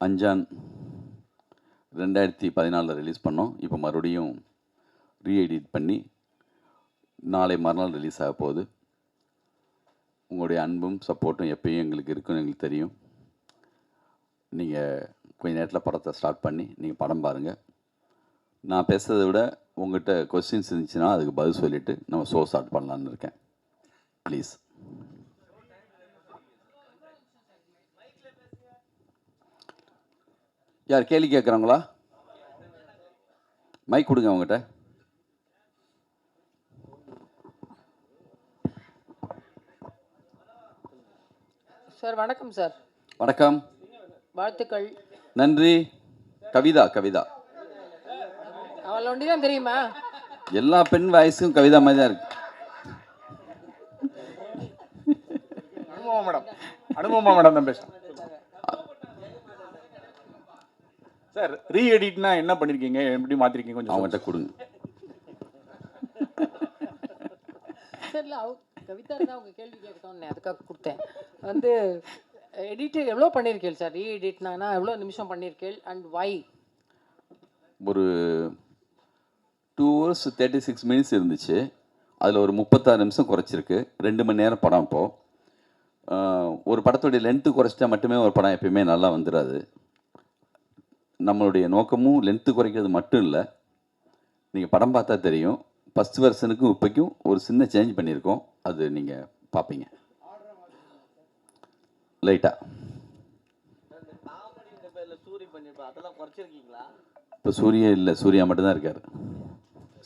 Anjaan 2014 release பண்ணோம். இப்போ மறுபடியும் ரீஎடிட் பண்ணி நாளை மறுநாள் ரிலீஸ் ஆக போகுது. உங்களுடைய அன்பும் சப்போர்ட்டும் எப்பயும் எங்களுக்கு இருக்குன்னு எங்களுக்கு தெரியும். நீங்கள் கொஞ்ச நேரத்தில் படத்தை ஸ்டார்ட் பண்ணி நீங்கள் படம் பாருங்கள். நான் பேசுகிறத விட உங்கள்கிட்ட கொஸ்டின்ஸ் இருந்துச்சுன்னா அதுக்கு பதில் சொல்லிவிட்டு நம்ம ஷோ ஸ்டார்ட் பண்ணலான்னு இருக்கேன். ப்ளீஸ். யார் கேள்வி கேட்குறாங்களா? மைக் கொடுங்க அவங்ககிட்ட. சார் வணக்கம் சார். வணக்கம். வாழ்த்துக்கள். நன்றி. கவிதா அவள் ஒண்டி தான் தெரியுமா? எல்லா பெண் வாய்ஸும் கவிதா மாதிரி தான் இருக்கு. அனுபவமா மேடம் தான் பேசுறேன் சார். ரீஎடிட்னா என்ன பண்ணிருக்கீங்க, எப்படி மாத்திருக்கீங்க கொஞ்சம் அவங்ககிட்ட கொடுங்க. சார் கவிதா தான் அவங்க கேள்வி கேட்கணும்னு அதுக்காக கொடுத்தேன். வந்து எடிட் எவ்வளோ பண்ணியிருக்கேள் சார்? ரீஎடிட்னா எவ்வளோ நிமிஷம் பண்ணியிருக்கேள் அண்ட் வை? ஒரு 2 hours 36 minutes இருந்துச்சு. அதில் ஒரு 36 நிமிஷம் குறைச்சிருக்கு. 2 மணி நேரம் படம். இப்போது ஒரு படத்துடைய லென்த்து குறைச்சிட்டா மட்டுமே ஒரு படம் எப்பயுமே நல்லா வந்துடாது. நம்மளுடைய நோக்கமும் லென்த்து குறைக்கிறது மட்டும் இல்லை. நீங்கள் படம் பார்த்தா தெரியும், ஃபஸ்ட் வெர்ஷனுக்கும் இப்போக்கும் ஒரு சின்ன சேஞ்ச் பண்ணியிருக்கோம். அது நீங்கள் பார்ப்பீங்க லைட்டாக. இப்போ சூர்யா இல்லை, சூர்யா மட்டும்தான் இருக்கார்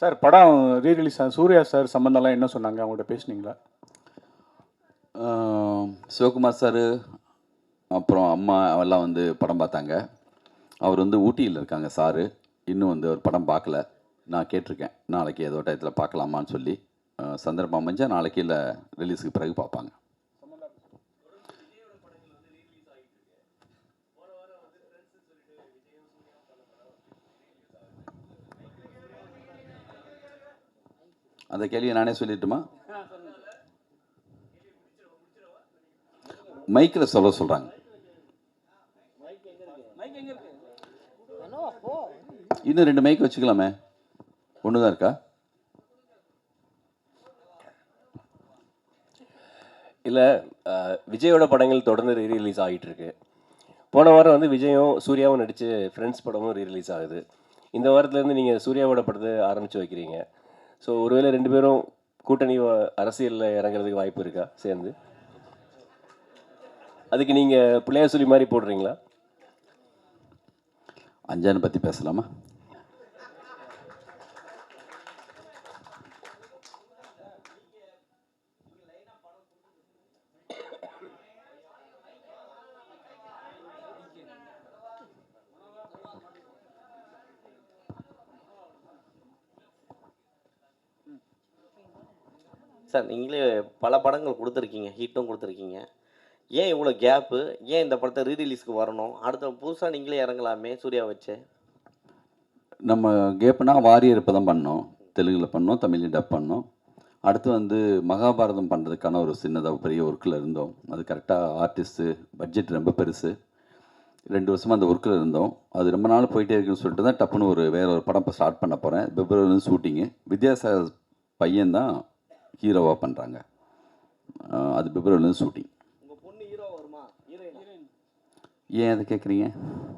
சார். படம் ரீரிலீஸ் சூர்யா சார் சம்மந்தம்லாம் என்ன சொன்னாங்க, அவங்கள்ட்ட பேசுனீங்களா? சிவகுமார் சார் அப்புறம் அம்மா அவெல்லாம் வந்து படம் பார்த்தாங்க. அவர் வந்து ஊட்டியில் இருக்காங்க சாரு. இன்னும் வந்து ஒரு படம் பார்க்கல. நான் கேட்டிருக்கேன் நாளைக்கு ஏதோ டயத்தில் பார்க்கலாமான்னு சொல்லி. சந்தர்ப்பம் அமைஞ்சால் நாளைக்கு இல்லை ரிலீஸுக்கு பிறகு பார்ப்பாங்க. அந்த கேள்வியை நானே சொல்லிட்டுமா? மைக்கில் சொல்ல சொல்கிறாங்க. இன்னும் 2 மைக் வச்சுக்கலாமே. ஒன்று தான் இருக்கா? இல்லை, விஜயோட படங்கள் தொடர்ந்து ரீரிலீஸ் ஆகிட்டு இருக்கு. போன வாரம் வந்து விஜயும் சூர்யாவும் நடித்து ஃப்ரெண்ட்ஸ் படமும் ரீரிலீஸ் ஆகுது. இந்த வாரத்துலேருந்து நீங்கள் சூர்யாவோட படத்தை ஆரம்பித்து வைக்கிறீங்க. ஸோ ஒருவேளை 2 பேரும் கூட்டணி அரசியலில் இறங்குறதுக்கு வாய்ப்பு இருக்கா சேர்ந்து? அதுக்கு நீங்கள் பிள்ளையார் சொல்லி மாதிரி போடுறீங்களா? அஞ்சானை பற்றி பேசலாமா? சார், நீங்களே பல படங்கள் கொடுத்துருக்கீங்க, ஹிட்டும் கொடுத்துருக்கீங்க. ஏன் இவ்வளோ கேப்பு? ஏன் இந்த படத்தை ரீரிலீஸ்க்கு வரணும்? அடுத்த புதுசாக நீங்களே இறங்கலாமே சூர்யா வச்சு. நம்ம கேப்புனா வாரியர் இப்போ தான் பண்ணோம். தெலுங்கில் பண்ணோம், தமிழில் டப் பண்ணோம். அடுத்து வந்து மகாபாரதம் பண்ணுறதுக்கான ஒரு சின்னதாக பெரிய ஒர்க்கில் இருந்தோம். அது கரெக்டாக ஆர்டிஸ்ட்டு பட்ஜெட் ரொம்ப பெருசு. 2 வருஷமாக அந்த ஒர்க்கில் இருந்தோம். அது ரொம்ப நாள் போயிட்டே இருக்குன்னு சொல்லிட்டு தான் டப்புன்னு வேறு ஒரு படம் இப்போ ஸ்டார்ட் பண்ண போகிறேன். பிப்ரவரிலேருந்து ஷூட்டிங்கு. வித்யாசாகர் பையன்தான் ஹீரோவாக பண்ணுறாங்க. அது பிப்ரவரிலேருந்து ஷூட்டிங். உங்கள் பொண்ணு ஹீரோ வருமா? ஹீரோயின்? ஏன் அதை கேட்குறீங்க?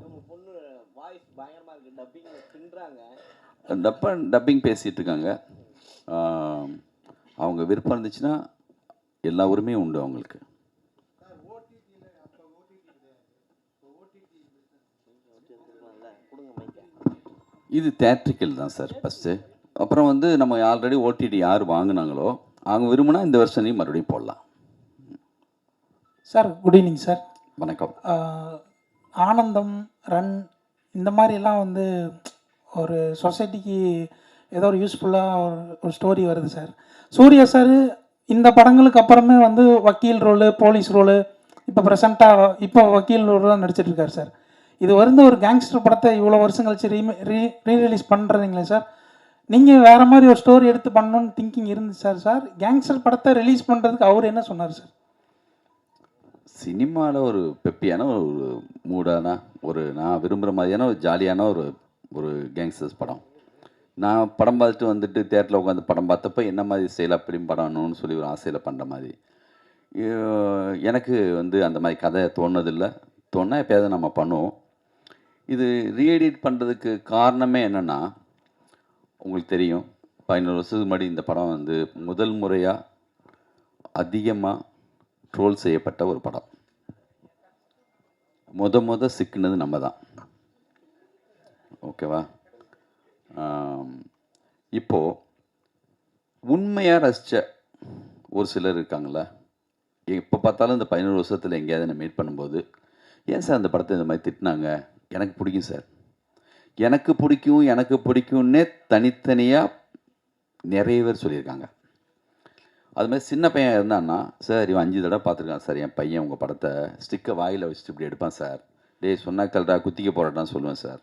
உங்கள் பொண்ணு வாய்ஸ் பயங்கரமாக இருக்குது, டப்பிங் பின்னுறாங்க. டப்பிங் பேசிகிட்டு இருக்காங்க. அவங்க விருப்பம் இருந்துச்சுன்னா எல்லா உரிமையும் உண்டு அவங்களுக்கு. இது தேட்ரிக்கல் தான் சார் ஃபஸ்ட்டு. அப்புறம் வந்து நம்ம ஆல்ரெடி ஓடிடி யார் வாங்கினாங்களோ அவங்க விரும்பினா இந்த வருஷனையும் மறுபடியும் போடலாம். Sir good evening sir. வணக்கம். ஆனந்தம் ரன் இந்த மாதிரிலாம் வந்து ஒரு சொசைட்டிக்கு ஏதோ ஒரு யூஸ்ஃபுல்லாக ஒரு ஸ்டோரி வருது சார். சூர்யா சார் இந்த படங்களுக்கு அப்புறமே வந்து வக்கீல் ரோலு, போலீஸ் ரோலு, இப்போ ப்ரெசண்ட்டாக இப்போ வக்கீல் ரோலாம் நடிச்சிட்ருக்கார் சார். இது வந்து ஒரு கேங்ஸ்டர் படத்தை இவ்வளோ வருஷம் கழிச்சு ரீரிலீஸ் பண்ணுறீங்களே சார். நீங்கள் வேறு மாதிரி ஒரு ஸ்டோரி எடுத்து பண்ணணுன்னு திங்கிங் இருந்துச்சு சார். கேங்ஸ்டர் படத்தை ரிலீஸ் பண்ணுறதுக்கு அவர் என்ன சொன்னார் சார்? சினிமாவில் ஒரு பெப்பியான ஒரு மூடான ஒரு நான் விரும்புகிற மாதிரியான ஒரு ஜாலியான ஒரு ஒரு கேங்ஸ்டர்ஸ் படம். நான் படம் பார்த்துட்டு வந்துட்டு தேட்டரில் உட்காந்து படம் பார்த்தப்ப என்ன மாதிரி ஸ்டைலாக ஃபிலிம் பண்ணணும்னு சொல்லி ஒரு ஆசையில் பண்ணுற மாதிரி. எனக்கு வந்து அந்த மாதிரி கதை தோணுதில்லை. தோணுனா எப்போயாவது நம்ம பண்ணுவோம். இது ரீஎடிட் பண்ணுறதுக்கு காரணமே என்னென்னா, உங்களுக்கு தெரியும் 15 வருஷத்துக்கு முன்னாடி இந்த படம் வந்து முதல் முறையாக அதிகமாக ட்ரோல் செய்யப்பட்ட ஒரு படம். சிக்கினது நம்ம தான். ஓகேவா? இப்போது உண்மையாக ரசித்த ஒரு சிலர் இருக்காங்களா, எப்போ பார்த்தாலும் இந்த 11 வருஷத்தில் எங்கேயாவது நான் மீட் பண்ணும்போது, ஏன் சார் அந்த படத்தை இந்த மாதிரி திட்டினாங்க, எனக்கு பிடிக்கும் சார், எனக்கு பிடிக்கும்னே தனித்தனியாக நிறைய பேர் சொல்லியிருக்காங்க. அது மாதிரி சின்ன பையன் இருந்தான்னா, சார் இவன் 5 தடவை பார்த்துருக்கான் சார், என் பையன் உங்கள் படத்தை ஸ்டிக்கை வாயில் வச்சுட்டு இப்படி எடுப்பான் சார், டேய் சொன்னா கல்றா குத்திக்க போராட்டான்னு சொல்லுவேன் சார்.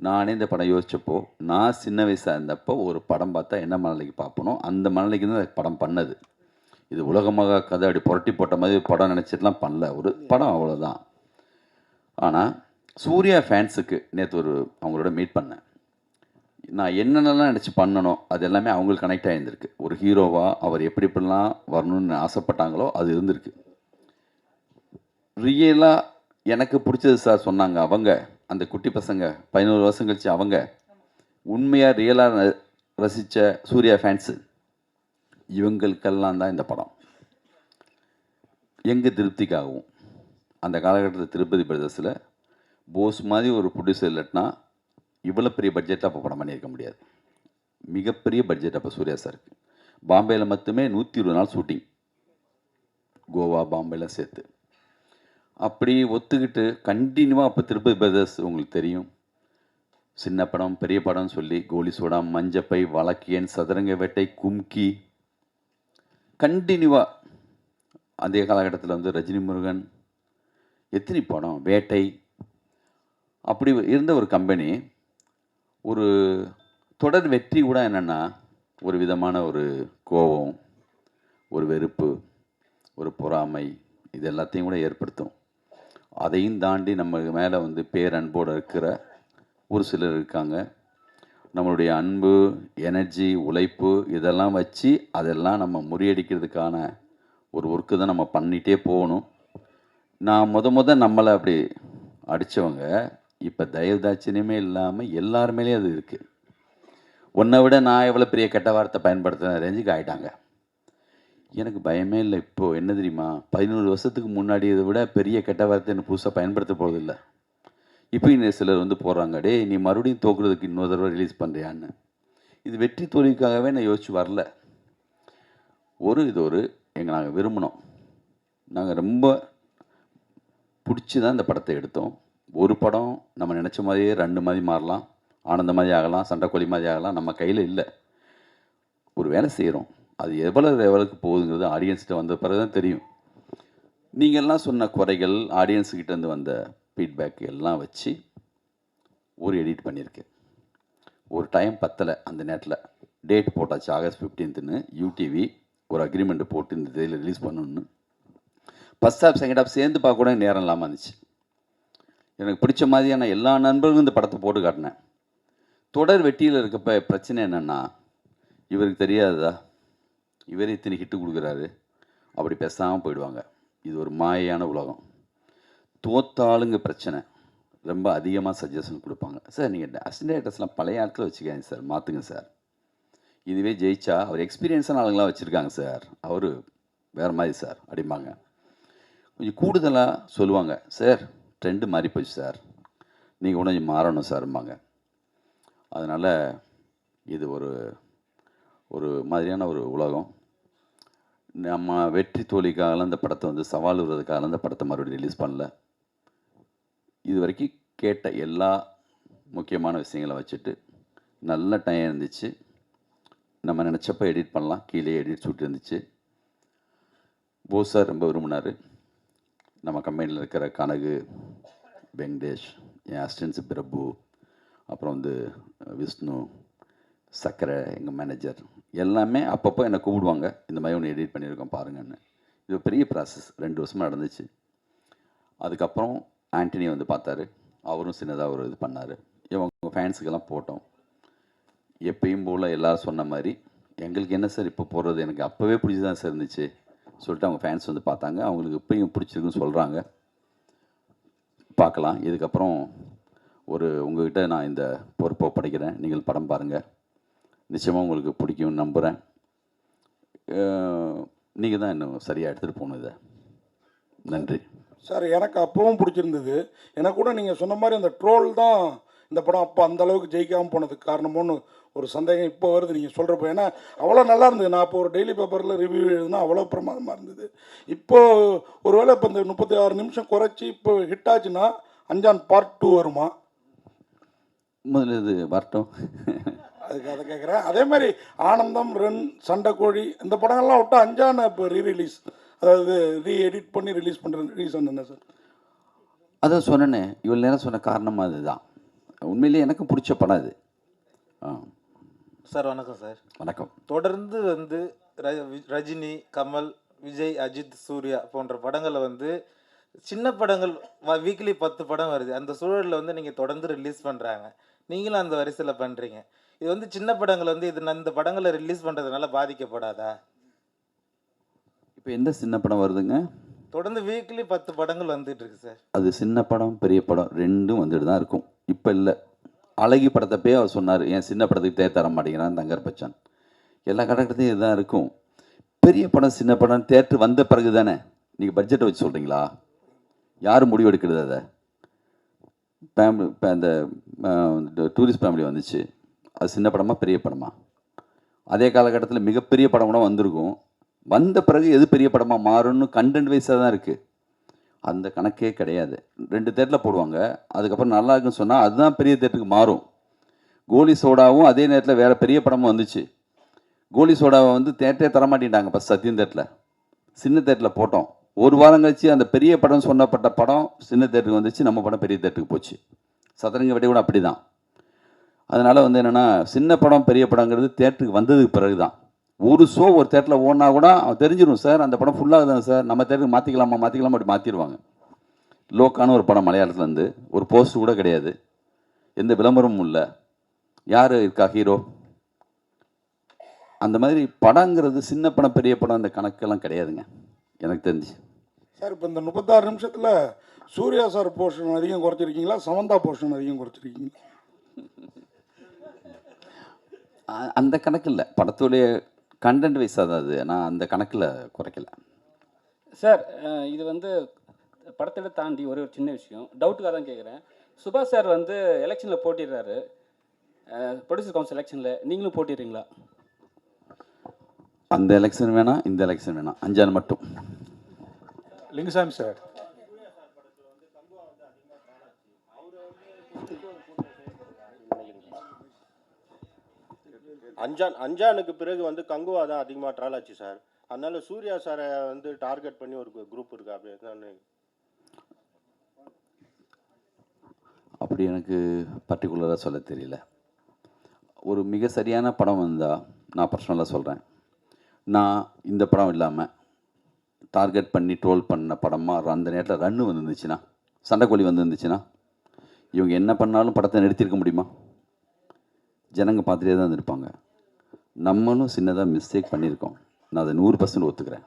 நானே இந்த படம் யோசித்தப்போ, நான் சின்ன வயசாக இருந்தப்போ ஒரு படம் பார்த்தா என்ன மனநிலைக்கு பார்ப்பனோ அந்த மனநிலைக்கு தான் அந்த படம் பண்ணது. இது உலகமாக கதை அப்படி புரட்டி போட்ட மாதிரி படம் நினச்சிட்டுலாம் பண்ணல, ஒரு படம் அவ்வளோதான். ஆனால் சூர்யா ஃபேன்ஸுக்கு நேற்று அவங்களோட மீட் பண்ணேன். நான் என்னென்னலாம் நினச்சி பண்ணணும் அது எல்லாமே அவங்களுக்கு கனெக்ட் ஆகியிருந்திருக்கு. ஒரு ஹீரோவாக அவர் எப்படிலாம் வரணும்னு ஆசைப்பட்டாங்களோ அது இருந்திருக்கு. ரியலாக எனக்கு பிடிச்சது சார் சொன்னாங்க அவங்க, அந்த குட்டி பசங்க 11 வருஷம் கழிச்சு அவங்க உண்மையாக ரியலாக ரசித்த சூர்யா ஃபேன்ஸு இவங்களுக்கெல்லாம் தான் இந்த படம். எங்கள் திருப்திக்காகவும் அந்த காலகட்டத்தில் திருப்பதி பிரதர்ஸில் போஸ் மாதிரி ஒரு ப்ரொடியூசர் இல்லைன்னா இவ்வளோ பெரிய பட்ஜெட்டில் அப்போ படம் பண்ணியிருக்க முடியாது. மிகப்பெரிய பட்ஜெட் அப்போ சூர்யா சாருக்கு. பாம்பேயில் மட்டுமே 120 நாள் ஷூட்டிங், கோவா பாம்பேலாம் சேர்த்து. அப்படி ஒத்துக்கிட்டு கண்டினியூவாக அப்போ திருப்பதி பிரதர்ஸ் உங்களுக்கு தெரியும், சின்ன படம் பெரிய படம்னு சொல்லி கோலி சோடா, மஞ்சப்பை, வழக்கியன், சதுரங்க வேட்டை, கும்கி, கண்டினியூவாக அதே காலகட்டத்தில் வந்து ரஜினி முருகன், எத்தனை படம், வேட்டை, அப்படி இருந்த ஒரு கம்பெனி ஒரு தொடர் வெற்றி கூட என்னென்னா ஒரு விதமான ஒரு கோபம், ஒரு வெறுப்பு, ஒரு பொறாமை, இது எல்லாத்தையும் கூட ஏற்படுத்தும். அதையும் தாண்டி நம்ம மேலே வந்து பேரன்போடு இருக்கிற ஒரு சிலர் இருக்காங்க. நம்மளுடைய அன்பு, எனர்ஜி, உழைப்பு இதெல்லாம் வச்சு அதெல்லாம் நம்ம முறியடிக்கிறதுக்கான ஒரு ஒர்க்கு தான் நம்ம பண்ணிகிட்டே போகணும். நான் நம்மளை அப்படி அடித்தவங்க இப்போ தயவுதாட்சியமே இல்லாமல் எல்லாருமேலேயும் அது இருக்குது. உன்னை விட நான் எவ்வளோ பெரிய கெட்ட வார்த்தை பயன்படுத்துகிற ரேஞ்சுக்கு ஆகிட்டாங்க. எனக்கு பயமே இல்லை. இப்போது என்ன தெரியுமா, 11 வருஷத்துக்கு முன்னாடி இதை விட பெரிய கெட்ட வார்த்தை என்ன புதுசாக பயன்படுத்த போகிறதில்ல. இப்போ இன்னும் சிலர் வந்து போடுறாங்க, டே நீ மறுபடியும் தோக்குறதுக்கு இன்னொரு தடவை ரிலீஸ் பண்ணுறியான்னு. இது வெற்றி தோல்விக்காகவே நான் யோசிச்சு வரல. இது எங்கள் நாங்கள் விரும்பினோம், நாங்கள் ரொம்ப பிடிச்சி தான் இந்த படத்தை எடுத்தோம். ஒரு படம் நம்ம நினச்ச மாதிரியே 2 மாதிரி மாறலாம், ஆனந்த மாதிரி ஆகலாம், சண்டைக்கோழி மாதிரி ஆகலாம், நம்ம கையில் இல்லை. ஒரு வேலை செய்கிறோம், அது எவ்வளோ லெவலுக்கு போகுதுங்கிறது ஆடியன்ஸ்கிட்ட வந்த பிறகு தான் தெரியும். நீங்கள்லாம் சொன்ன குறைகள், ஆடியன்ஸுக்கிட்டேருந்து வந்த ஃபீட்பேக் எல்லாம் வச்சு ஒரு எடிட் பண்ணியிருக்கேன். ஒரு டைம் பத்தலை, அந்த நேரத்தில் டேட் போட்டாச்சு ஆகஸ்ட் 15ன்னு யூடிவி ஒரு அக்ரிமெண்ட் போட்டு இந்த தேதியில் ரிலீஸ் பண்ணணுன்னு. ஃபஸ்ட் ஹாஃப் செகண்ட் ஹாஃப் சேர்ந்து பார்க்க கூட நேரம் இல்லாமல் இருந்துச்சு. எனக்கு பிடிச்ச மாதிரியான எல்லா நண்பர்களும் இந்த படத்தை போட்டு காட்டினேன். தொடர் வெட்டியில் இருக்கப்ப பிரச்சனை என்னென்னா, இவருக்கு தெரியாததா, இவரே இத்தனை ஹிட்டு கொடுக்குறாரு, அப்படி பேசாமல் போயிடுவாங்க. இது ஒரு மாயான உலகம். தோத்தாளுங்க பிரச்சனை ரொம்ப அதிகமாக சஜஷன் கொடுப்பாங்க. சார் நீங்கள் அசிஸ்டன்ட் டைரக்டர்ஸ்லாம் பழைய ஆட்களை வச்சுக்காங்க சார், மாற்றுங்க சார். இதுவே ஜெயிச்சா அவர் எக்ஸ்பீரியன்ஸான ஆளுங்களாம் வச்சுருக்காங்க சார், அவர் வேறு மாதிரி சார் அப்படிம்பாங்க. கொஞ்சம் கூடுதலாக சொல்லுவாங்க, சார் ட்ரெண்டு மாறி போச்சு சார், நீங்கள் கொஞ்சம் மாறணும் சார்ம்பாங்க. அதனால் இது ஒரு மாதிரியான ஒரு உலகம். நம்ம வெற்றி தோல்விக்காகலாம் இந்த படத்தை வந்து சவால் விடுறதுக்காக இந்த படத்தை மறுபடியும் ரிலீஸ் பண்ணல. இது வரைக்கும் கேட்ட எல்லா முக்கியமான விஷயங்களை வச்சுட்டு நல்ல டைம் இருந்துச்சு. நம்ம நினச்சப்போ எடிட் பண்ணலாம், கீழே எடிட் ஷூட் இருந்துச்சு. போஸ் சார் ரொம்ப விரும்பினார். நம்ம கம்பெனியில் இருக்கிற கனகு, வெங்கடேஷ், என் அசிஸ்டன்ஸ் பிரபு, அப்புறம் வந்து விஷ்ணு, சக்கரை எங்கள் மேனேஜர் எல்லாமே அப்பப்போ என்னை கூப்பிடுவாங்க, இந்த மாதிரி ஒன்று எடிட் பண்ணியிருக்கோம் பாருங்கன்னு. இது பெரிய ப்ராசஸ், 2 வருஷமாக நடந்துச்சு. அதுக்கப்புறம் ஆண்டனி வந்து பார்த்தாரு, அவரும் சின்னதாக ஒரு இது பண்ணார். இவங்க ஃபேன்ஸுக்கெல்லாம் போட்டோம். எப்பயும் போல் எல்லோரும் சொன்ன மாதிரி எங்களுக்கு என்ன சார் இப்போ போடுறது, எனக்கு அப்போவே பிடிச்சி தான் சார் இருந்துச்சு சொல்லிட்டு அவங்க ஃபேன்ஸ் வந்து பார்த்தாங்க. அவங்களுக்கு இப்போயும் பிடிச்சிருக்குன்னு சொல்கிறாங்க. பார்க்கலாம். இதுக்கப்புறம் உங்கள்கிட்ட நான் இந்த பொறுப்பை படைக்கிறேன். நீங்கள் படம் பாருங்கள், நிச்சயமாக உங்களுக்கு பிடிக்கும்னு நம்புகிறேன். நீங்கள் தான் இன்னும் சரியாக எடுத்துகிட்டு போகணும் இதை. நன்றி சார். எனக்கு அப்பவும் பிடிச்சிருந்தது. எனக்கு கூட நீங்கள் சொன்ன மாதிரி அந்த ட்ரோல் தான் இந்த படம் அப்போ அந்த அளவுக்கு ஜெயிக்காமல் போனதுக்கு காரணமோன்னு ஒரு சந்தேகம் இப்போ வருது நீங்கள் சொல்கிறப்போ. ஏன்னா அவ்வளோ நல்லா இருந்தது. நான் இப்போ ஒரு டெய்லி பேப்பரில் ரிவ்யூ எழுதுனா அவ்வளோ பிரமாதமாக இருந்தது. இப்போது ஒருவேளை இப்போ இந்த 36 நிமிஷம் குறைச்சி இப்போ ஹிட் ஆச்சுன்னா அஞ்சான் பார்ட் 2 வருமா? முதல்ல இது வரட்டும். அதுக்கு அதை கேட்குறேன். அதே மாதிரி ஆனந்தம், ரன், சண்டைக்கோழி இந்த படங்கள்லாம் விட்டு அஞ்சான் இப்போ ரீரிலீஸ், அதாவது எடிட் பண்ணி ரிலீஸ் பண்ணுற ரீசன் என்ன சார்? அதான் சொன்னேனே, இவ்வளோ நேரம் சொன்ன காரணம் அதுதான். உண்மையிலேயே எனக்கு பிடிச்ச படம் இது. சார் வணக்கம் சார். வணக்கம். தொடர்ந்து வந்து ரஜினி, கமல், விஜய், அஜித், சூர்யா போன்ற படங்களை வந்து சின்ன படங்கள் வீக்லி 10 படம் வருது. அந்த சூழலில் வந்து நீங்கள் தொடர்ந்து ரிலீஸ் பண்ணுறாங்க, நீங்களும் அந்த வரிசையில் பண்ணுறீங்க. இது வந்து சின்ன படங்கள் வந்து இந்த படங்களை ரிலீஸ் பண்ணுறதுனால பாதிக்கப்படாதா? இப்போ எந்த சின்ன படம் வருதுங்க? தொடர்ந்து வீக்லி 10 படங்கள் வந்துட்டு இருக்கு சார். அது சின்ன படம் பெரிய படம் ரெண்டும் வந்துட்டு தான் இருக்கும். இப்போ இல்லை, அழகி படத்தப்பே அவர் சொன்னார், ஏன் சின்ன படத்துக்கு தர மாட்டேங்கிறான் தங்கர் பச்சான். எல்லா கட்டத்தையும் இதுதான் இருக்கும். பெரிய படம் சின்ன படம் தேட்டர் வந்த பிறகு தானே. நீங்கள் பட்ஜெட்டை வச்சு சொல்கிறீங்களா? யார் முடிவு எடுக்கிறது? அதை ஃபேமிலி இப்போ அந்த டூரிஸ்ட் ஃபேமிலி வந்துச்சு, அது சின்ன படமா பெரிய படமா? அதே காலகட்டத்தில் மிகப்பெரிய படம் கூட வந்திருக்கும். வந்த பிறகு எது பெரிய படமாக மாறும்னு கண்டென்ட் வைஸாக தான் இருக்குது. அந்த கணக்கே கிடையாது. 2 தேட்டரில் போடுவாங்க, அதுக்கப்புறம் நல்லா இருக்குன்னு சொன்னால் அதுதான் பெரிய தேட்டருக்கு மாறும். கோலி சோடாவும் அதே நேரத்தில் வேறு பெரிய படமும் வந்துச்சு. கோலி சோடாவை வந்து தேட்டரே தரமாட்டிட்டாங்க. இப்போ சத்யம் தேட்டரில் சின்ன தேட்டரில் போட்டோம். ஒரு வாரம் கழிச்சு அந்த பெரிய படம் சொன்னப்பட்ட படம் சின்ன தேட்டருக்கு வந்துச்சு, நம்ம படம் பெரிய தேட்டருக்கு போச்சு. சதுரங்க வெடி கூட அப்படி தான். அதனால் வந்து என்னென்னா, சின்ன படம் பெரிய படங்கிறது தேட்டருக்கு வந்ததுக்கு பிறகு தான். ஒரு ஷோ ஒரு தேட்டரில் ஓடினா கூட அவன் தெரிஞ்சிடும், சார் அந்த படம் ஃபுல்லாக தான் சார், நம்ம தேட்டருக்கு மாற்றிக்கலாமா அப்படி மாற்றிடுவாங்க. லோக்கான ஒரு படம் மலையாளத்துலேருந்து ஒரு போஸ்ட் கூட கிடையாது, எந்த விளம்பரமும் இல்லை, யார் இருக்கா ஹீரோ. அந்த மாதிரி படங்கிறது சின்ன படம் பெரிய படம் அந்த கணக்கெல்லாம் கிடையாதுங்க எனக்கு தெரிஞ்சு. சார் இப்போ இந்த 36 நிமிஷத்தில் சூர்யா சார் போர்ஷன் அதிகம் குறைச்சிருக்கீங்களா, சமந்தா போர்ஷன் அதிகம் குறைச்சிருக்கீங்களா? அந்த கணக்கு இல்லை, படத்துடைய கண்டென்ட் வைஸாக தான் அது. நான் அந்த கணக்கில் குறைக்கல சார். இது வந்து படத்தை தாண்டி ஒரு சின்ன விஷயம் டவுட்டுக்காக தான் கேட்குறேன். சுபாஷ் சார் வந்து எலெக்ஷனில் போட்டிடுறாரு, ப்ரொடியூசர் கவுன்சில் எலெக்ஷனில் நீங்களும் போட்டிடுறீங்களா? அந்த எலெக்ஷன் வேணாம், இந்த எலெக்ஷன் வேணாம், அஞ்சான் மட்டும். லிங்குசாமி சார், அஞ்சானுக்கு பிறகு வந்து கங்குவா தான் அதிகமாக ட்ரால் ஆச்சு சார். அதனால சூர்யா சாரை வந்து டார்கெட் பண்ணி ஒரு குரூப் இருக்கு அப்படி. அப்படி எனக்கு பர்டிகுலராக சொல்ல தெரியல. ஒரு மிக சரியான படம் வந்தால் நான் பர்சனலாக சொல்கிறேன், நான் இந்த படம் இல்லாமல் டார்கெட் பண்ணி ட்ரோல் பண்ண படமாக அந்த நேரத்தில் ரன்னு வந்துருந்துச்சுன்னா, சண்டைக்கோழி வந்துருந்துச்சுன்னா, இவங்க என்ன பண்ணாலும் படத்தை நிறுத்தியிருக்க முடியுமா? ஜனங்க பார்த்துட்டே தான் இருந்திருப்பாங்க. நம்மளும் சின்னதாக மிஸ்டேக் பண்ணியிருக்கோம், நான் அதை 100% ஒத்துக்கிறேன்.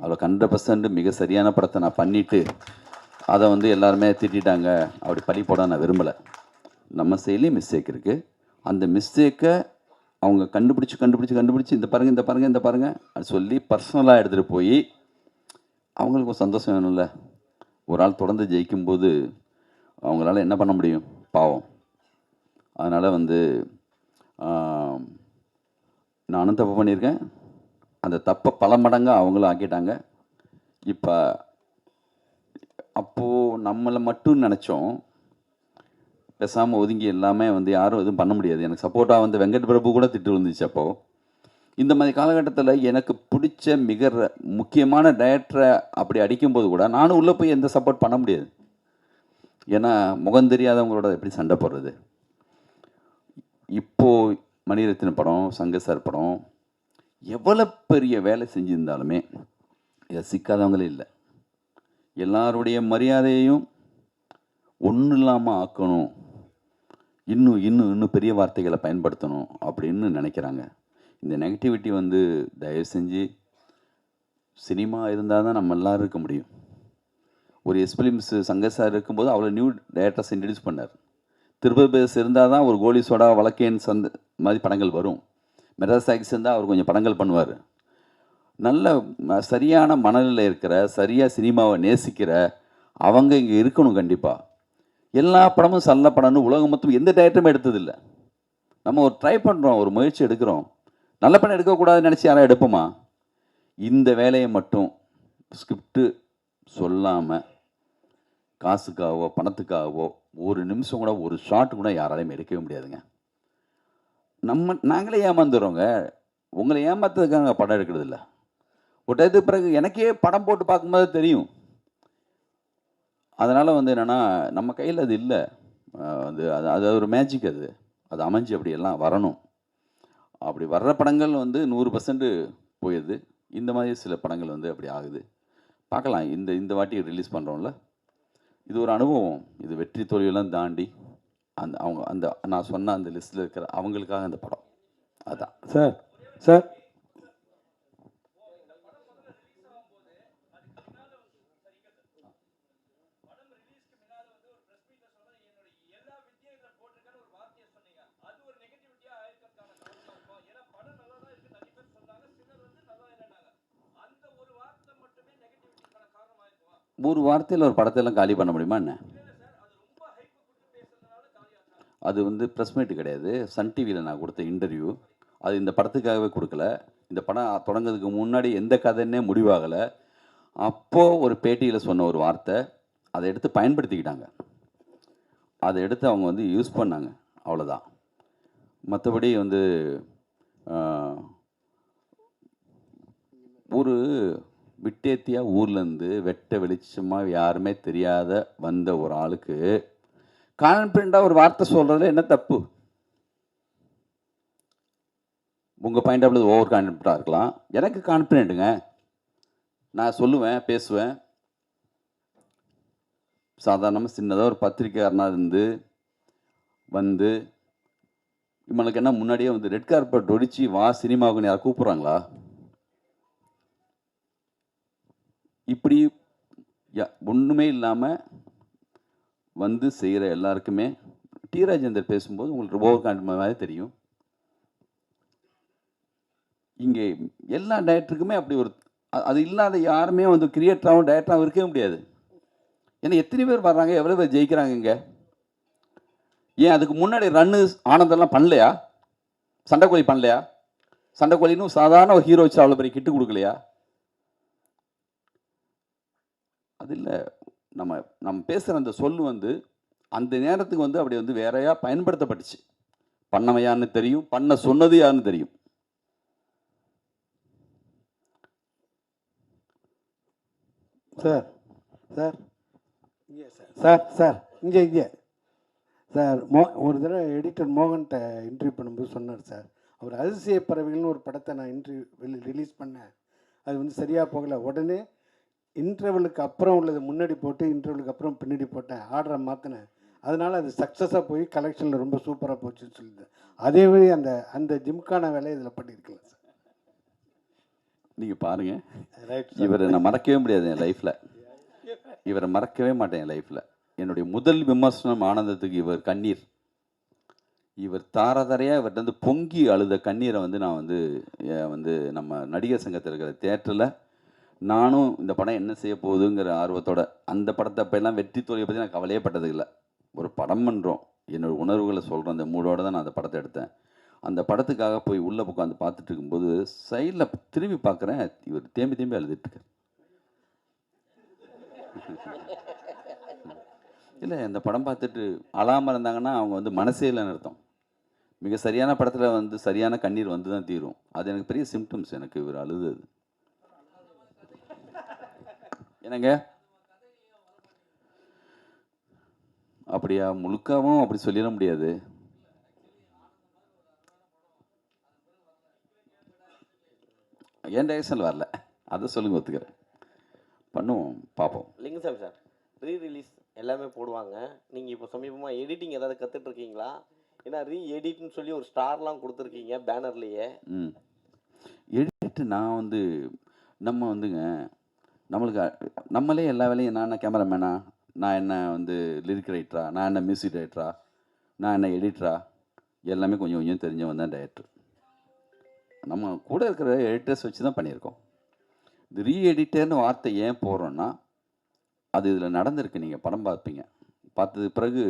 அதில் 100% மிக சரியான படத்தை நான் பண்ணிவிட்டு அதை வந்து எல்லாருமே திட்டாங்க அப்படி பழி போட நான் விரும்பலை. நம்ம சைட்லேயும் மிஸ்டேக் இருக்குது. அந்த மிஸ்டேக்கை அவங்க கண்டுபிடிச்சி இந்த பாருங்கள் அது சொல்லி பர்சனலாக எடுத்துகிட்டு போய் அவங்களுக்கு ஒரு சந்தோஷம் வேணும்ல. ஒரு ஆள் தொடர்ந்து ஜெயிக்கும்போது அவங்களால என்ன பண்ண முடியும், பாவம். அதனால் வந்து நானும் தப்பு பண்ணியிருக்கேன், அந்த தப்பை பல மடங்காக அவங்களும் ஆக்கிட்டாங்க. இப்போ அப்போது நம்மளை மட்டும் நினச்சோம், பேசாமல் ஒதுங்கி எல்லாமே வந்து யாரும் எதுவும் பண்ண முடியாது. எனக்கு சப்போர்ட்டாக வந்து வெங்கட் பிரபு கூட திட்டு வந்துச்சு. அப்போது இந்த மாதிரி காலகட்டத்தில் எனக்கு பிடிச்ச மிக முக்கியமான டைரக்டரை அப்படி அடிக்கும்போது கூட நானும் உள்ளே போய் எந்த சப்போர்ட் பண்ண முடியாது. ஏன்னா முகம் தெரியாதவங்களோட எப்படி சண்டை போடுறது. இப்போது மணிரத்னம் படம், சங்கர் சார் படம் எவ்வளோ பெரிய வேலை செஞ்சுருந்தாலுமே இதை சிக்காதவங்களே இல்லை. எல்லாருடைய மரியாதையையும் ஒன்றும் இல்லாமல் ஆக்கணும், இன்னும் இன்னும் இன்னும் பெரிய வார்த்தைகளை பயன்படுத்தணும் அப்படின்னு நினைக்கிறாங்க. இந்த நெகட்டிவிட்டி வந்து தயவு செஞ்சு சினிமா இருந்தால் தான் நம்ம எல்லோரும் இருக்க முடியும். ஒரு எஸ்பிலிம்ஸ் சங்கர் சார் இருக்கும்போது அவ்வளோ நியூ டேரக்டர்ஸ் இன்ட்ரடியூஸ் பண்ணார். திருப்பதி பேஸ் இருந்தால் தான் ஒரு கோலி சோடா வழக்கேன் மாதிரி படங்கள் வரும். மெட்ராஸ் டாக்ஸ் இருந்தால் அவர் கொஞ்சம் படங்கள் பண்ணுவார். நல்ல சரியான மனநிலையில் இருக்கிற, சரியாக சினிமாவை நேசிக்கிற அவங்க இங்கே இருக்கணும் கண்டிப்பாக. எல்லா படமும் நல்ல படம்னு உலகம் மொத்தம் எந்த டேரக்டருமே எடுத்ததில்லை. நம்ம ஒரு ட்ரை பண்ணுறோம், ஒரு முயற்சி எடுக்கிறோம். நல்ல படம் எடுக்கக்கூடாதுன்னு நினச்சி யாரும் எடுப்போமா? இந்த வேலையை மட்டும் ஸ்கிரிப்டு சொல்லாமல் காசுக்காகவோ பணத்துக்காகவோ ஒரு நிமிஷம் கூட ஒரு ஷாட் கூட யாராலையும் எடுக்கவே முடியாதுங்க. நாங்களே ஏமாந்துடுறோங்க. உங்களை ஏமாத்துறதுக்காக படம் எடுக்கிறது இல்லை. ஒரு டயத்துக்கு பிறகு எனக்கே படம் போட்டு பார்க்கும்போது தெரியும். அதனால் வந்து என்னென்னா நம்ம கையில் அது இல்லை. அது ஒரு மேஜிக். அது அமைஞ்சு அப்படியெல்லாம் வரணும். அப்படி வர்ற படங்கள் வந்து 100% போயிடுது. இந்த மாதிரி சில படங்கள் வந்து அப்படி ஆகுது. பார்க்கலாம். இந்த வாட்டி ரிலீஸ் பண்ணுறோம்ல, இது ஒரு அனுபவம். இது வெற்றி தோல்வியெல்லாம் தாண்டி அந்த நான் சொன்ன அந்த லிஸ்ட்டில் இருக்கிற அவங்களுக்காக அந்த படம் அதான். சார் ஒரு வார்த்தையில் ஒரு படத்தையெல்லாம் காலி பண்ண முடியுமா என்ன? அது வந்து ப்ரெஸ் மீட்டு கிடையாது. சன் டிவியில் நான் கொடுத்த இன்டர்வியூ. அது இந்த படத்துக்காகவே கொடுக்கல. இந்த படம் தொடங்கிறதுக்கு முன்னாடி எந்த கதைன்னே முடிவாகலை. அப்போது ஒரு பேட்டியில் சொன்ன ஒரு வார்த்தை, அதை எடுத்து பயன்படுத்திக்கிட்டாங்க. அதை எடுத்து அவங்க வந்து யூஸ் பண்ணாங்க, அவ்வளோதான். மற்றபடி வந்து ஒரு விட்டேத்தியாக ஊர்லேருந்து வெட்ட வெளிச்சமாக யாருமே தெரியாத வந்த ஒரு ஆளுக்கு கான்ஃபிடண்ட்டாக ஒரு வார்த்தை சொல்கிறதுல என்ன தப்பு? உங்கள் பாயிண்ட் ஆஃப் ஓவர் கான்ஃபிடண்ட்டாக இருக்கலாம். எனக்கு கான்ஃபிடென்ட்டுங்க. நான் சொல்லுவேன், பேசுவேன். சாதாரணமாக சின்னதாக ஒரு பத்திரிக்கையாளனாக இருந்து வந்து இவனுக்கு என்ன முன்னாடியே வந்து ரெட் கார்பெட் ஒடிச்சு வா சினிமாவுக்குன்னு யாரை கூப்பிட்றாங்களா? இப்படி ஒன்றுமே இல்லாமல் வந்து செய்கிற எல்லாருக்குமே டி ராஜேந்தர் பேசும்போது உங்களுக்கு ஓவர் கான்ஃபிடன்ட் மாதிரி தெரியும். இங்கே எல்லா டைரக்டருக்குமே அப்படி ஒரு அது இல்லாத யாருமே வந்து கிரியேட்டராகவும் டைரக்டராகவும் இருக்கவே முடியாது. ஏன்னா எத்தனை பேர் வர்றாங்க, எவ்வளோ பேர் ஜெயிக்கிறாங்க இங்கே? ஏன் அதுக்கு முன்னாடி ரன்னு ஆனந்தெல்லாம் பண்ணலையா? சண்டைக்கோழி பண்ணலையா? சண்டைக்கோழின்னு சாதாரண ஒரு ஹீரோ வச்சு அவ்வளோ பெரிய கிட்டு கொடுக்கலையா? அது இல்லை. நம்ம பேசுகிற அந்த சொல் வந்து அந்த நேரத்துக்கு வந்து அப்படி வந்து வேறையா பயன்படுத்தப்பட்டுச்சு. பண்ணவன் யாருன்னு தெரியும், பண்ண சொன்னது யாருன்னு தெரியும். சார் சார் இங்கே சார் இங்கே சார் ஒரு தடவை எடிட்டர் மோகன்கிட்ட இன்டர்வியூ பண்ணும்போது சொன்னார் சார், அவர் அதிசய பறவைகள்னு ஒரு படத்தை நான் ரிலீஸ் பண்ணேன். அது வந்து சரியாக போகலை. உடனே இன்டர்வலுக்கு அப்புறம் உள்ளது முன்னாடி போட்டு இன்டர்வலுக்கு அப்புறம் பின்னாடி போட்டேன், ஆர்டரை மாற்றினேன். அதனால் அது சக்ஸஸாக போய் கலெக்ஷனில் ரொம்ப சூப்பராக போச்சுன்னு சொல்லியிருந்தேன். அதே மாதிரி அந்த ஜிம்கான வேலையை இதில் பண்ணியிருக்கலாம் சார். நீங்கள் பாருங்கள், இவரை நான் மறக்கவே முடியாது என் லைஃப்பில். இவரை மறக்கவே மாட்டேன் என் லைஃப்பில். என்னுடைய முதல் விமர்சனம் ஆனந்தத்துக்கு இவர் கண்ணீர். இவர் தாரதாரையாக இவர்கிட்ட வந்து பொங்கி அழுத கண்ணீரை வந்து நான் வந்து நம்ம நடிகர் சங்கத்தில் இருக்கிற தியேட்டரில் நானும் இந்த படம் என்ன செய்ய போகுதுங்கிற ஆர்வத்தோட அந்த படத்தை அப்போல்லாம் வெற்றி தோல்வியை பற்றி நான் கவலையே பட்டது இல்லை. ஒரு படம் பண்ணுறோம், என்னோடய உணர்வுகளை சொல்கிறேன், அந்த மூடோடு தான் நான் அந்த படத்தை எடுத்தேன். அந்த படத்துக்காக போய் உள்ளே உட்காந்து பார்த்துட்டு இருக்கும்போது சைடில் திரும்பி பார்க்குறேன், இவர் தேம்பி தேம்பி அழுதுட்டுருக்கார். இல்லை, அந்த படம் பார்த்துட்டு அழாமல் இருந்தாங்கன்னா அவங்க வந்து மனசே இல்லைன்னு அர்த்தம். மிக சரியான படத்தில் வந்து சரியான கண்ணீர் வந்து தான் தீரும். அது எனக்கு பெரிய சிம்டம்ஸ். எனக்கு இவர் அழுதது என்னங்க அப்படியா? முழுக்காவும் அப்படி சொல்லிட முடியாது. என் டைரக்ஷனில் வரல, அதை சொல்லுங்க, ஒத்துக்கிறேன். பண்ணுவோம், பார்ப்போம். லிங்குசாமி சார், ரீ ரிலீஸ் எல்லாமே போடுவாங்க. நீங்கள் இப்போ சமீபமாக எடிட்டிங் ஏதாவது கற்றுட்ருக்கீங்களா? ஏன்னா எடிட்னு சொல்லி ஒரு ஸ்டார்லாம் கொடுத்துருக்கீங்க பேனர்லேயே. எடிட்டு நான் வந்து நம்ம வந்துங்க நம்மளுக்கு நம்மளே எல்லா வேலையும் நான் என்ன கேமராமேனா, நான் என்ன வந்து லிரிக் ரைட்டரா, நான் என்ன மியூசிக் ரைட்டரா, நான் என்ன எடிட்டரா, எல்லாமே கொஞ்சம் கொஞ்சம் தெரிஞ்சவன் தான் டைரக்டர். நம்ம கூட இருக்கிற எடிட்டர்ஸ் வச்சு தான் பண்ணியிருக்கோம். இது எடிட்டர்னு வார்த்தை ஏன் போடுறோன்னா, அது இதில் நடந்திருக்கு. நீங்கள் படம் பார்ப்பீங்க, பார்த்தது பிறகு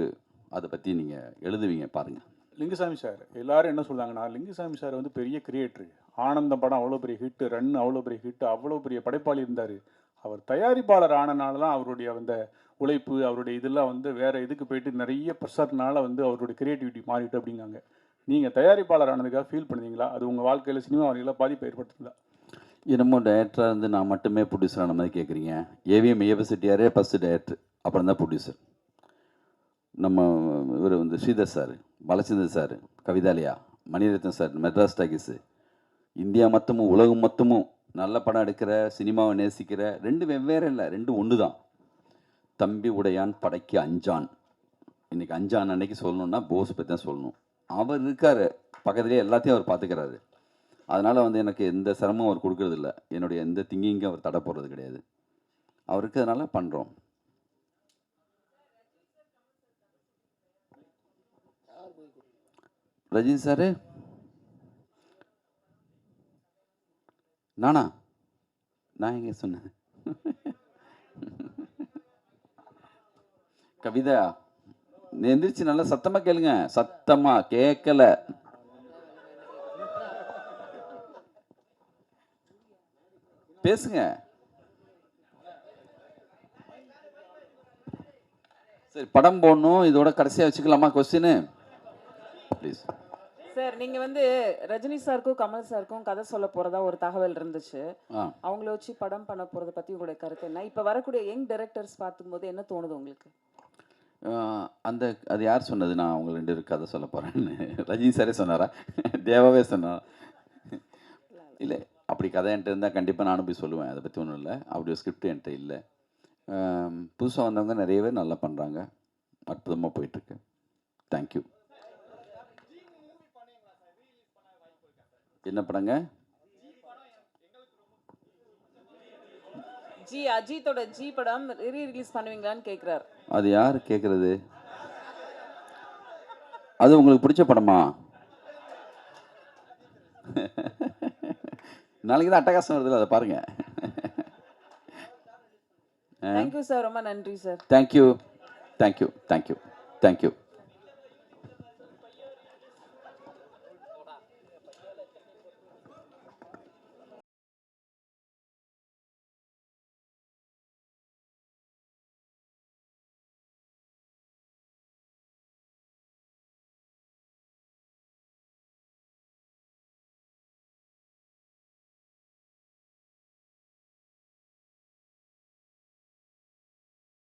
அதை பற்றி நீங்கள் எழுதுவீங்க, பாருங்கள். லிங்குசாமி சார் எல்லாரும் என்ன சொல்கிறாங்கன்னா, லிங்குசாமி சார் வந்து பெரிய கிரியேட்டரு. ஆனந்தம் படம் அவ்வளோ பெரிய ஹிட்டு, ரன் அவ்வளோ பெரிய ஹிட்டு, அவ்வளோ பெரிய படைப்பாளி இருந்தார். அவர் தயாரிப்பாளர் ஆனனால தான் அவருடைய அந்த உழைப்பு, அவருடைய இதெல்லாம் வந்து வேறு இதுக்கு போயிட்டு நிறைய ப்ரெஷர்னால வந்து அவருடைய கிரியேட்டிவிட்டி மாறிட்டு அப்படிங்காங்க. நீங்கள் தயாரிப்பாளர் ஆனதுக்காக ஃபீல் பண்ணுவீங்களா? அது உங்கள் வாழ்க்கையில் சினிமா வாழ்க்கையில் பாதிப்பு ஏற்படுத்துதா? என்னமோ டைரக்டராக இருந்து நான் மட்டுமே ப்ரொடியூசரான மாதிரி கேட்குறீங்க. ஏவிஎம் ஐயப்ப செட்டியாரே ஃபஸ்ட்டு டைரக்டர், அப்புறம் தான் ப்ரொடியூசர். நம்ம இவர் வந்து Sridhar sir, Balachander sir, Kavithalaya, Mani Ratnam sir, Madras talkies, India மொத்தமும் உலகம் மொத்தமும் நல்ல படம் எடுக்கிற, சினிமாவை நேசிக்கிற, ரெண்டு வெவ்வேறு இல்லை, ரெண்டு ஒன்று தான். தம்பி உடையான் படைக்கு அஞ்சான். இன்றைக்கி அஞ்சான் அன்னைக்கு சொல்லணுன்னா போஸ் பற்றி தான் சொல்லணும். அவர் இருக்கார் பக்கத்துலேயே, எல்லாத்தையும் அவர் பார்த்துக்கிறாரு. அதனால் வந்து எனக்கு எந்த சிரமம் அவர் கொடுக்கறதில்ல. என்னுடைய எந்த திங்கிங்கும் அவர் தடை போடுறது கிடையாது. அவர் இருக்கிறதுனால பண்ணுறோம். ரஜினி சார் நானா? நான் எங்கே சொன்னேன்? கவிதா, நீ எந்திரிச்சு நல்லா சத்தமாக கேளுங்க. சத்தமாக கேட்கல. பேசுங்க. சரி, படம் போடணும், இதோட கடைசியாக வச்சுக்கலாமா கொஸ்டின் ப்ளீஸ்? சார், நீங்கள் வந்து ரஜினி சாருக்கும் கமல் சாருக்கும் கதை சொல்ல போகிறதா ஒரு தகவல் இருந்துச்சு. அவங்கள வச்சு படம் பண்ண போகிறத பற்றி உங்களுடைய கருத்து என்ன? இப்போ வரக்கூடிய யங் டைரக்டர்ஸ் பார்க்கும்போது என்ன தோணுது உங்களுக்கு? அது யார் சொன்னது நான் அவங்க 2 பேருக்கு கதை சொல்ல போகிறேன்னு? ரஜினி சாரே சொன்னாரா? தேவாவே சொன்னாரா? இல்லை, அப்படி கதை என்கிட்ட இருந்தால் கண்டிப்பாக நானும் போய் சொல்லுவேன். அதை பற்றி ஒன்றும் இல்லை. அப்படி ஒரு ஸ்கிரிப்ட் என்கிட்ட இல்லை. புதுசாக வந்தவங்க நிறைய பேர் நல்லா பண்ணுறாங்க. அற்புதமாக போயிட்டுருக்கு. தேங்க்யூ. என்ன படங்க? அஜித்தோட ஜி படம் ரிலீஸ் பண்ணுவீங்களான்னு கேட்குறாரு. அது யார் கேட்குறது? அது உங்களுக்கு பிடிச்ச படமா? நாளைக்கு தான் அட்டகாசம் வருதுல்ல, அதை பாருங்க. தேங்க்யூ சார், ரொம்ப நன்றி sir. Thank you thank you thank you thank you.